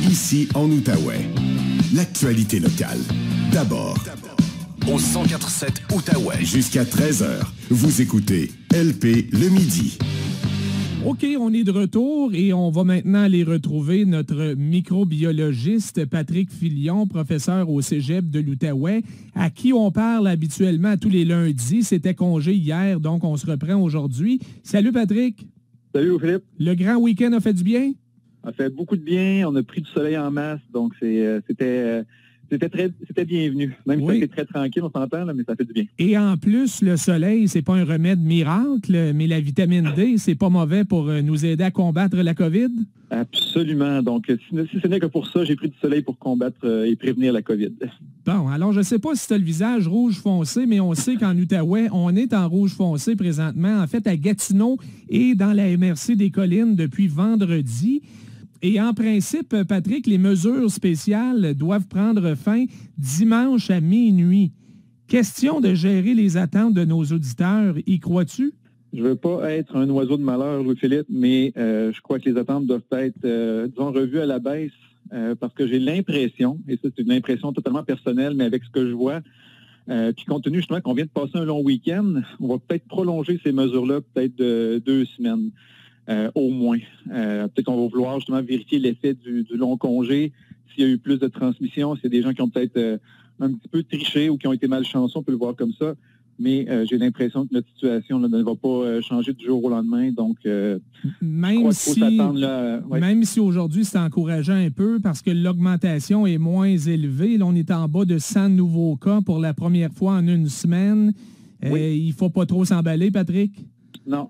ici en Outaouais. L'actualité locale. D'abord. Au 104.7 Outaouais. Jusqu'à 13h, vous écoutez LP le midi. OK, on est de retour et on va maintenant aller retrouver notre microbiologiste Patrick Filion, professeur au Cégep de l'Outaouais, à qui on parle habituellement tous les lundis. C'était congé hier, donc on se reprend aujourd'hui. Salut Patrick. Salut Philippe. Le grand week-end a fait du bien? A fait beaucoup de bien. On a pris du soleil en masse, donc c'était bienvenu. Même si c'était très tranquille, on s'entend, là, mais ça fait du bien. Et en plus, le soleil, c'est pas un remède miracle, mais la vitamine D, c'est pas mauvais pour nous aider à combattre la COVID? Absolument. Donc, si ce n'est que pour ça, j'ai pris du soleil pour combattre et prévenir la COVID. Bon, alors je sais pas si tu as le visage rouge foncé, mais on sait qu'en Outaouais, on est en rouge foncé présentement. En fait, à Gatineau et dans la MRC des Collines depuis vendredi. Et en principe, Patrick, les mesures spéciales doivent prendre fin dimanche à minuit. Question de gérer les attentes de nos auditeurs. Y crois-tu? Je veux pas être un oiseau de malheur, Louis-Philippe, mais je crois que les attentes doivent être, disons, revues à la baisse parce que j'ai l'impression, et ça c'est une impression totalement personnelle, mais avec ce que je vois, puis compte tenu justement qu'on vient de passer un long week-end, on va peut-être prolonger ces mesures-là peut-être de 2 semaines. Au moins. Peut-être qu'on va vouloir justement vérifier l'effet du long congé, s'il y a eu plus de transmission, s'il y a des gens qui ont peut-être un petit peu triché ou qui ont été malchanceux, on peut le voir comme ça. Mais j'ai l'impression que notre situation là, ne va pas changer du jour au lendemain. Donc, même si aujourd'hui, c'est encourageant un peu parce que l'augmentation est moins élevée. Là, on est en bas de 100 nouveaux cas pour la première fois en une semaine. Il ne faut pas trop s'emballer, Patrick? Non,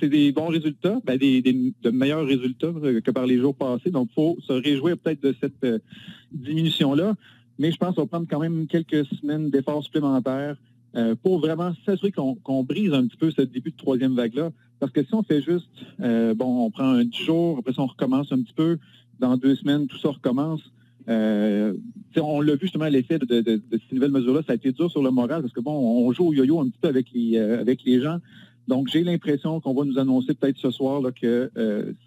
c'est des bons résultats, de meilleurs résultats que par les jours passés. Donc, il faut se réjouir peut-être de cette diminution-là. Mais je pense qu'on va prendre quand même quelques semaines d'efforts supplémentaires pour vraiment s'assurer qu'on brise un petit peu ce début de troisième vague-là. Parce que si on fait juste, on prend un 10 jours, après ça, on recommence un petit peu. Dans 2 semaines, tout ça recommence. On l'a vu justement, l'effet de ces nouvelles mesures-là, ça a été dur sur le moral parce que, on joue au yo-yo un petit peu avec les gens. Donc, j'ai l'impression qu'on va nous annoncer peut-être ce soir là, que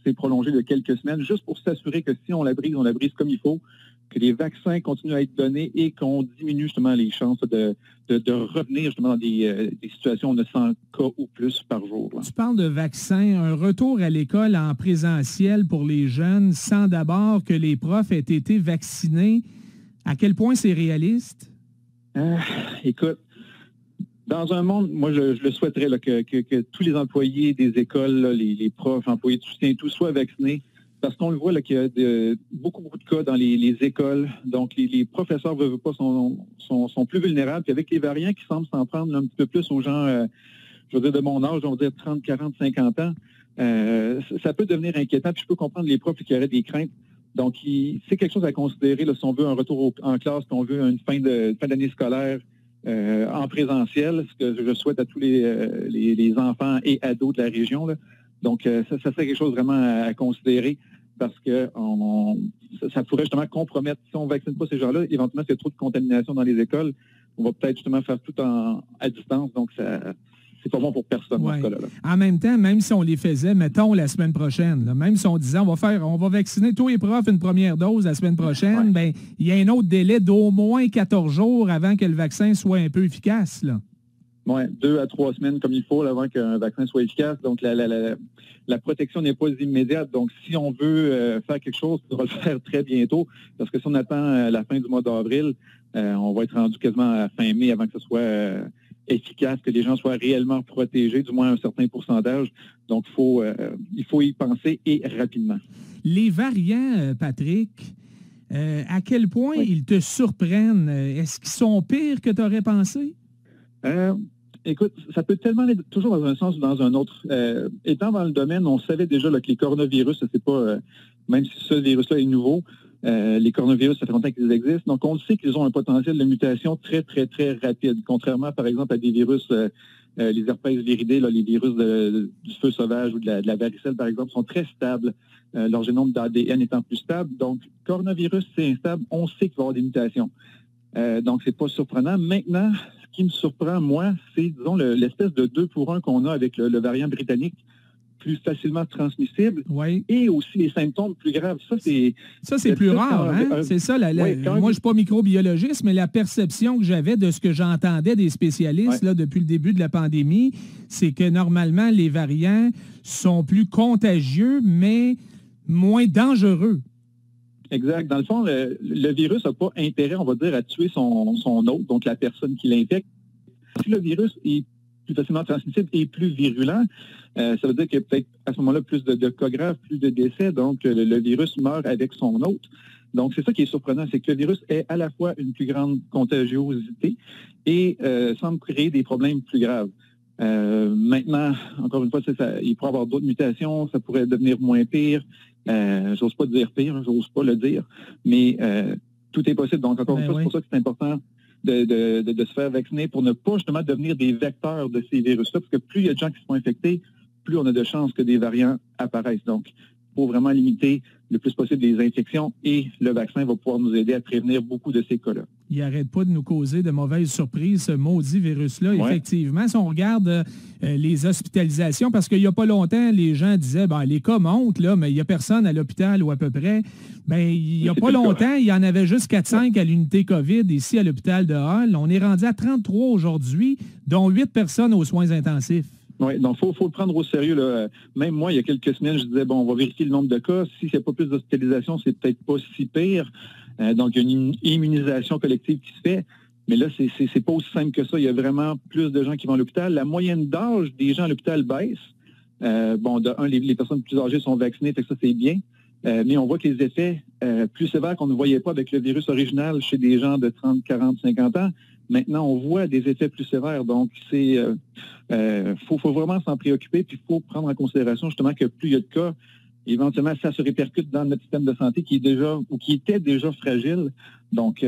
c'est prolongé de quelques semaines, juste pour s'assurer que si on la brise comme il faut, que les vaccins continuent à être donnés et qu'on diminue justement les chances de revenir justement dans des situations de 100 cas ou plus par jour. Là. Tu parles de vaccins, un retour à l'école en présentiel pour les jeunes sans d'abord que les profs aient été vaccinés. À quel point c'est réaliste? Écoute, dans un monde, moi, je le souhaiterais là, que tous les employés des écoles, là, les profs, employés de soutien, tout soient vaccinés. Parce qu'on le voit qu'il y a beaucoup de cas dans les écoles. Donc, les professeurs veulent pas sont plus vulnérables. Puis avec les variants qui semblent s'en prendre là, un petit peu plus aux gens, je veux dire, de mon âge, on va dire 30, 40, 50 ans, ça peut devenir inquiétant. Puis je peux comprendre les profs qui auraient des craintes. Donc, c'est quelque chose à considérer là, si on veut un retour en classe, si on veut une fin d'année scolaire en présentiel, ce que je souhaite à tous les enfants et ados de la région. Là. Donc, ça serait quelque chose vraiment à considérer parce que ça pourrait justement compromettre. Si on ne vaccine pas ces gens-là, éventuellement, s'il y a trop de contamination dans les écoles, on va peut-être justement faire tout à distance. Donc, c'est pas bon pour personne dans ce cas-là. En même temps, même si on les faisait, mettons, la semaine prochaine, là, même si on disait on va vacciner tous les profs une première dose la semaine prochaine, il y a un autre délai d'au moins 14 jours avant que le vaccin soit un peu efficace, là. Oui, 2 à 3 semaines comme il faut là, avant qu'un vaccin soit efficace. Donc, la protection n'est pas immédiate. Donc, si on veut faire quelque chose, on va le faire très bientôt. Parce que si on attend la fin du mois d'avril, on va être rendu quasiment à fin mai avant que ce soit efficace, que les gens soient réellement protégés, du moins un certain pourcentage. Donc, il faut y penser et rapidement. Les variants, Patrick, à quel point ils te surprennent? Est-ce qu'ils sont pires que tu aurais pensé? Écoute, ça peut tellement aller toujours dans un sens ou dans un autre. Étant dans le domaine, on savait déjà là, que les coronavirus, c'est pas, même si ce virus-là est nouveau, les coronavirus, ça fait longtemps qu'ils existent. Donc, on le sait qu'ils ont un potentiel de mutation très, très, très rapide. Contrairement, par exemple, à des virus, les herpès viridés, là, les virus du feu sauvage ou de la varicelle, par exemple, sont très stables. Leur génome d'ADN étant plus stable. Donc, coronavirus, c'est instable. On sait qu'il va y avoir des mutations. Donc, c'est pas surprenant. Maintenant, ce qui me surprend, moi, c'est, disons, l'espèce de 2 pour 1 qu'on a avec le variant britannique, plus facilement transmissible Oui. et aussi les symptômes plus graves. Ça, c'est plus rare, hein? C'est ça. Moi, je ne suis pas microbiologiste, mais la perception que j'avais de ce que j'entendais des spécialistes là, depuis le début de la pandémie, c'est que normalement, les variants sont plus contagieux, mais moins dangereux. Exact. Dans le fond, le virus n'a pas intérêt, on va dire, à tuer son hôte, donc la personne qui l'infecte. Si le virus est plus facilement transmissible et plus virulent, ça veut dire qu'il y a peut-être à ce moment-là plus de cas graves, plus de décès, donc le virus meurt avec son hôte. Donc, c'est ça qui est surprenant, c'est que le virus est à la fois une plus grande contagiosité et semble créer des problèmes plus graves. Maintenant, encore une fois, il pourrait y avoir d'autres mutations, ça pourrait devenir moins pire. J'ose pas dire pire, j'ose pas le dire, mais tout est possible. Donc, encore une fois, c'est pour ça que c'est important de se faire vacciner pour ne pas justement devenir des vecteurs de ces virus-là, parce que plus il y a de gens qui sont infectés, plus on a de chances que des variants apparaissent. Donc, il faut vraiment limiter le plus possible les infections et le vaccin va pouvoir nous aider à prévenir beaucoup de ces cas-là. Il n'arrête pas de nous causer de mauvaises surprises, ce maudit virus-là. Ouais. Effectivement, si on regarde les hospitalisations, parce qu'il n'y a pas longtemps, les gens disaient, les cas montent, là, mais il n'y a personne à l'hôpital ou à peu près. Il n'y a pas longtemps, il y en avait juste 4-5 à l'unité COVID ici à l'hôpital de Hall. On est rendu à 33 aujourd'hui, dont 8 personnes aux soins intensifs. Oui, donc il faut le prendre au sérieux. Là. Même moi, il y a quelques semaines, je disais, on va vérifier le nombre de cas. Si c'est pas plus d'hospitalisation, c'est peut-être pas si pire. Donc, il y a une immunisation collective qui se fait. Mais là, c'est pas aussi simple que ça. Il y a vraiment plus de gens qui vont à l'hôpital. La moyenne d'âge des gens à l'hôpital baisse. Les personnes plus âgées sont vaccinées, fait que ça, c'est bien. Mais on voit que les effets plus sévères qu'on ne voyait pas avec le virus original chez des gens de 30, 40, 50 ans, maintenant, on voit des effets plus sévères. Donc, faut vraiment s'en préoccuper, puis il faut prendre en considération justement que plus il y a de cas, éventuellement, ça se répercute dans notre système de santé qui était déjà fragile. Donc,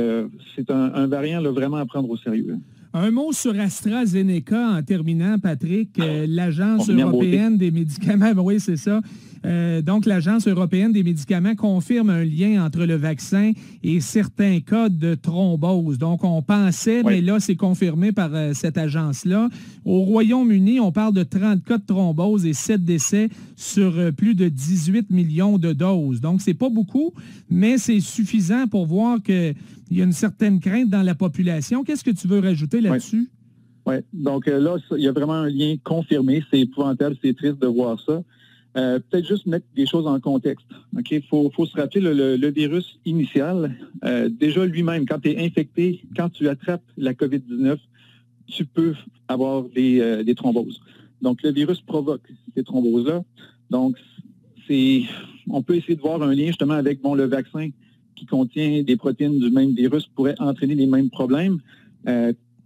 c'est un variant là, vraiment à prendre au sérieux. Un mot sur AstraZeneca en terminant, Patrick. L'Agence européenne des médicaments, oui, c'est ça. Donc, l'Agence européenne des médicaments confirme un lien entre le vaccin et certains cas de thrombose. Donc, on pensait, mais là, c'est confirmé par cette agence-là. Au Royaume-Uni, on parle de 30 cas de thrombose et 7 décès sur plus de 18 millions de doses. Donc, c'est pas beaucoup, mais c'est suffisant pour voir qu'il y a une certaine crainte dans la population. Qu'est-ce que tu veux rajouter là-dessus? Oui. Donc là, il y a vraiment un lien confirmé. C'est épouvantable, c'est triste de voir ça. Peut-être juste mettre des choses en contexte. Il faut se rappeler le virus initial. Déjà lui-même, quand tu es infecté, quand tu attrapes la COVID-19, tu peux avoir des thromboses. Donc, le virus provoque ces thromboses-là. Donc, on peut essayer de voir un lien justement avec le vaccin qui contient des protéines du même virus pourrait entraîner les mêmes problèmes.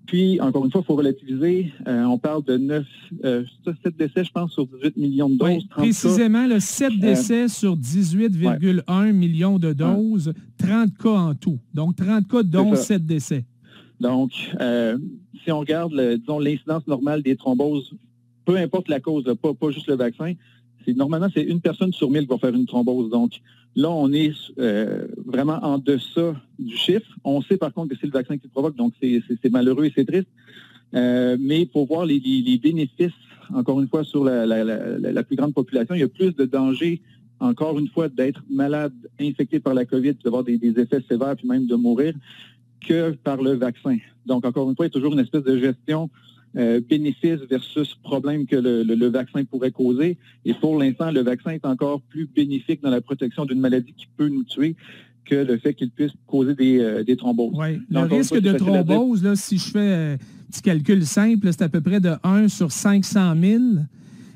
Puis, encore une fois, il faut relativiser. On parle de 7 décès, je pense, sur 18 millions de doses. Oui, précisément, 7 décès sur 18,1 millions de doses, 30 cas en tout. Donc, 30 cas, dont 7 décès. Donc, si on regarde, l'incidence normale des thromboses, peu importe la cause, là, pas juste le vaccin, normalement, c'est une personne sur 1000 qui va faire une thrombose. Donc, là, on est vraiment en deçà du chiffre. On sait, par contre, que c'est le vaccin qui le provoque, donc c'est malheureux et c'est triste. Mais pour voir les bénéfices, encore une fois, sur la plus grande population, il y a plus de danger, encore une fois, d'être malade, infecté par la COVID, d'avoir des effets sévères, puis même de mourir, que par le vaccin. Donc, encore une fois, il y a toujours une espèce de gestion bénéfice versus problème que le vaccin pourrait causer. Et pour l'instant, le vaccin est encore plus bénéfique dans la protection d'une maladie qui peut nous tuer que le fait qu'il puisse causer des thromboses. Oui, le risque de thrombose, là, si je fais un petit calcul simple, c'est à peu près de 1 sur 500 000.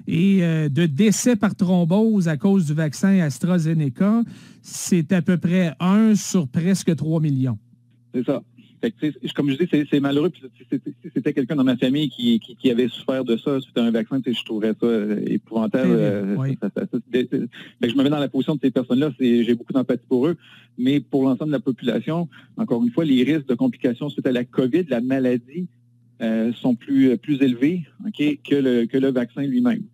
Et de décès par thrombose à cause du vaccin AstraZeneca, c'est à peu près 1 sur presque 3 millions. C'est ça. Fait que, comme je dis, c'est malheureux. Puis, si c'était quelqu'un dans ma famille qui avait souffert de ça, c'était un vaccin, je trouverais ça épouvantable. Oui. Je me mets dans la position de ces personnes-là. J'ai beaucoup d'empathie pour eux. Mais pour l'ensemble de la population, encore une fois, les risques de complications suite à la COVID, la maladie, sont plus élevés que le vaccin lui-même.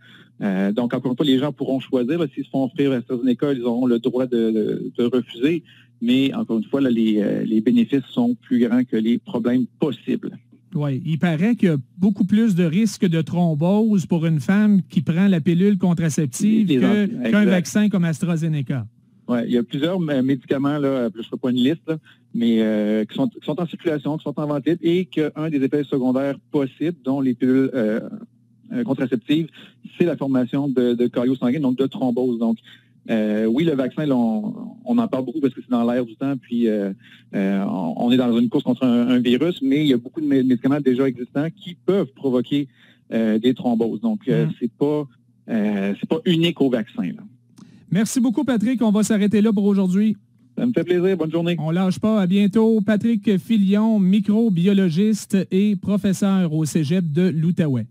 Donc, encore une fois, les gens pourront choisir. S'ils se font offrir AstraZeneca, ils auront le droit de refuser. Mais, encore une fois, les bénéfices sont plus grands que les problèmes possibles. Oui, il paraît qu'il y a beaucoup plus de risques de thrombose pour une femme qui prend la pilule contraceptive qu'un vaccin comme AstraZeneca. Oui, il y a plusieurs médicaments, là, je ne ferai pas une liste, là, mais qui sont en circulation, qui sont en vente libre, et qu'un des effets secondaires possibles, dont les pilules contraceptives, c'est la formation de caillots sanguins, donc de thrombose. Donc, oui, le vaccin, là, on en parle beaucoup parce que c'est dans l'air du temps, puis on est dans une course contre un virus, mais il y a beaucoup de médicaments déjà existants qui peuvent provoquer des thromboses. Donc, c'est pas unique au vaccin, là. Merci beaucoup, Patrick. On va s'arrêter là pour aujourd'hui. Ça me fait plaisir. Bonne journée. On lâche pas. À bientôt. Patrick Filion, microbiologiste et professeur au cégep de l'Outaouais.